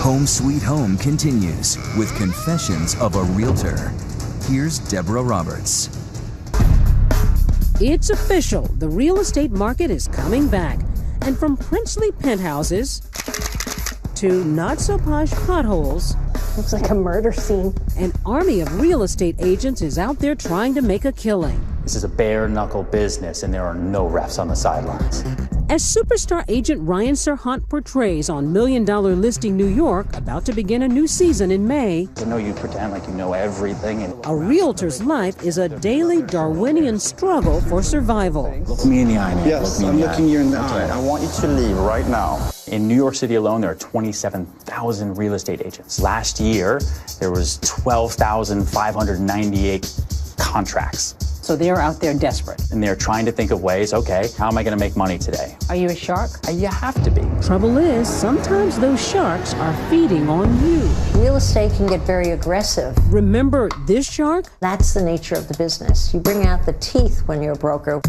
Home Sweet Home continues with Confessions of a Realtor. Here's Deborah Roberts. It's official. The real estate market is coming back. And from princely penthouses to not-so-posh potholes, looks like a murder scene. An army of real estate agents is out there trying to make a killing. This is a bare-knuckle business, and there are no refs on the sidelines. As superstar agent Ryan Serhant portrays on $1 Million Listing New York, about to begin a new season in May, I know you pretend like you know everything. a realtor's life is a daily Darwinian struggle for survival. Look me in the eye, man. Yes, I'm looking you in the eye. I want you to leave right now. In New York City alone, there are 27,000 real estate agents. Last year, there was 12,598 contracts. So they're out there desperate. And they're trying to think of ways, okay, how am I going to make money today? Are you a shark? You have to be. Trouble is, sometimes those sharks are feeding on you. Real estate can get very aggressive. Remember this shark? That's the nature of the business. You bring out the teeth when you're a broker.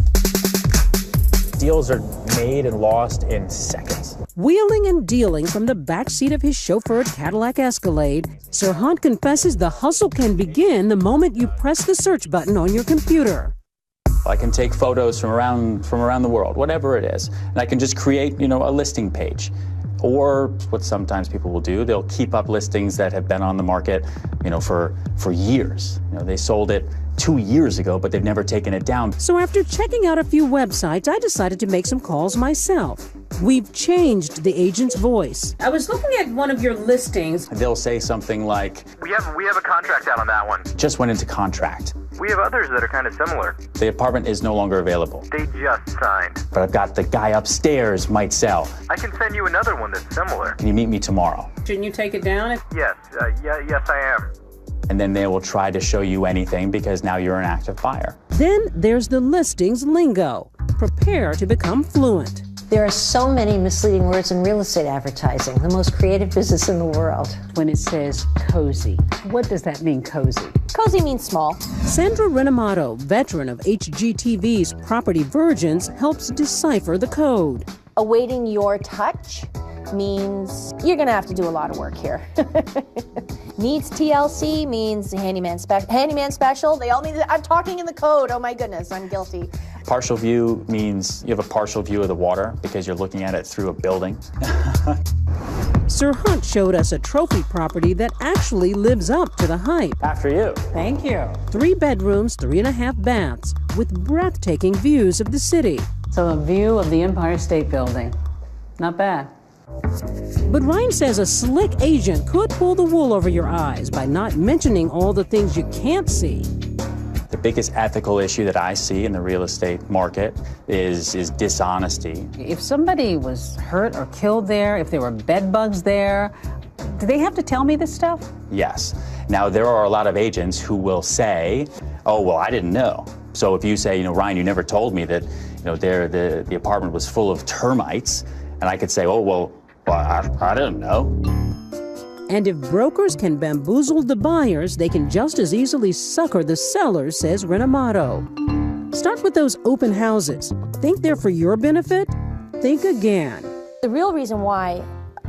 Deals are made and lost in seconds. Wheeling and dealing from the backseat of his chauffeured Cadillac Escalade, Serhant confesses the hustle can begin the moment you press the search button on your computer. I can take photos from around the world, whatever it is, and I can just create, a listing page. Or what sometimes people will do, they'll keep up listings that have been on the market, for years. They sold it 2 years ago, but they've never taken it down. So after checking out a few websites, I decided to make some calls myself. We've changed the agent's voice. I was looking at one of your listings. They'll say something like, We have a contract out on that one. just went into contract. We have others that are kind of similar. The apartment is no longer available, They just signed. but I've got the guy upstairs might sell. I can send you another one that's similar. Can you meet me tomorrow? Shouldn't you take it down? Yes, yes I am. And then they will try to show you anything because now you're an active buyer. Then there's the listings lingo. Prepare to become fluent. There are so many misleading words in real estate advertising, the most creative business in the world. When it says cozy, what does that mean, cozy? Cozy means small. Sandra Renamato, veteran of HGTV's Property Virgins, helps decipher the code. Awaiting your touch means you're gonna have to do a lot of work here. Needs TLC means handyman special. Handyman special, they all need I'm talking in the code, oh my goodness, I'm guilty. Partial view means you have a partial view of the water because you're looking at it through a building. Serhant showed us a trophy property that actually lives up to the hype. After you. Thank you. 3 bedrooms, 3.5 baths, with breathtaking views of the city. So a view of the Empire State Building. Not bad. But Ryan says a slick agent could pull the wool over your eyes by not mentioning all the things you can't see. The biggest ethical issue that I see in the real estate market is dishonesty. If somebody was hurt or killed there, if there were bed bugs there, do they have to tell me this stuff? Yes. Now, there are a lot of agents who will say, oh, well, I didn't know. So if you say, Ryan, you never told me that, the apartment was full of termites, and I could say, oh, well, I didn't know. And if brokers can bamboozle the buyers, they can just as easily sucker the sellers, says Renamato. Start with those open houses. Think they're for your benefit? Think again. The real reason why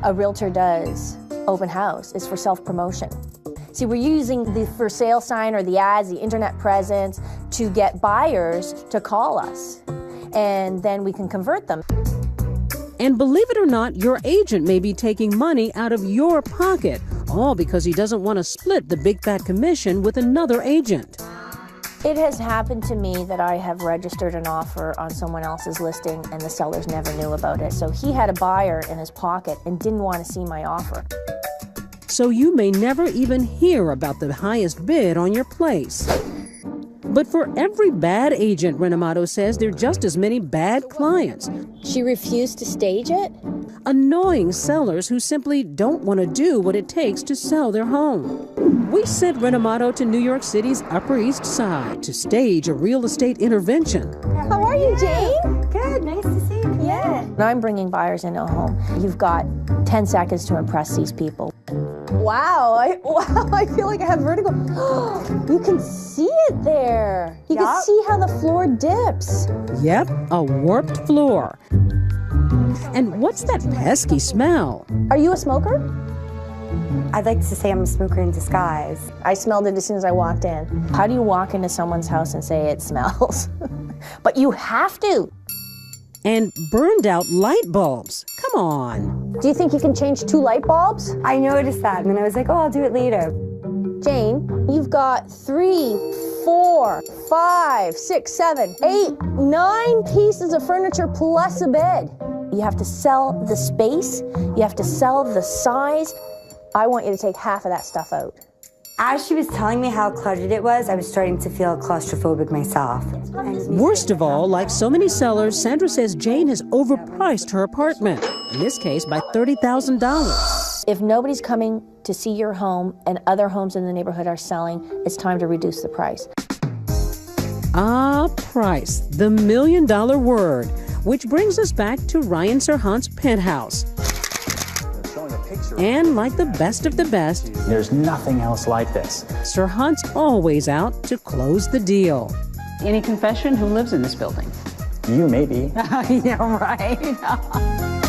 a realtor does open house is for self-promotion. See, we're using the for sale sign or the ads, the internet presence to get buyers to call us, and then we can convert them. And believe it or not, your agent may be taking money out of your pocket, all because he doesn't want to split the big fat commission with another agent. It has happened to me that I have registered an offer on someone else's listing and the sellers never knew about it. So he had a buyer in his pocket and didn't want to see my offer. So you may never even hear about the highest bid on your place. But for every bad agent, Renamato says, there are just as many bad clients. She refused to stage it? Annoying sellers who simply don't want to do what it takes to sell their home. We sent Renamato to New York City's Upper East Side to stage a real estate intervention. How are you, Jane? Good, nice to see you. Yeah. When I'm bringing buyers into a home, you've got 10 seconds to impress these people. Wow, I feel like I have vertigo. You can see it there. You can see how the floor dips. Yep, a warped floor. And what's that pesky smell? Are you a smoker? I'd like to say I'm a smoker in disguise. I smelled it as soon as I walked in. How do you walk into someone's house and say it smells? But you have to. And burned out light bulbs. Come on. Do you think you can change 2 light bulbs? I noticed that, and then I was like, oh, I'll do it later. Jane, you've got 3, 4, 5, 6, 7, 8, 9 pieces of furniture plus a bed. You have to sell the space. You have to sell the size. I want you to take half of that stuff out. As she was telling me how cluttered it was, I was starting to feel claustrophobic myself. Worst of all, like so many sellers, Sandra says Jane has overpriced her apartment, in this case by $30,000. If nobody's coming to see your home and other homes in the neighborhood are selling, it's time to reduce the price. Ah, price, the $1 million word, which brings us back to Ryan Serhant's penthouse. And like the best of the best, There's nothing else like this. Serhant's always out to close the deal. Any confession? Who lives in this building? You maybe. Yeah, right.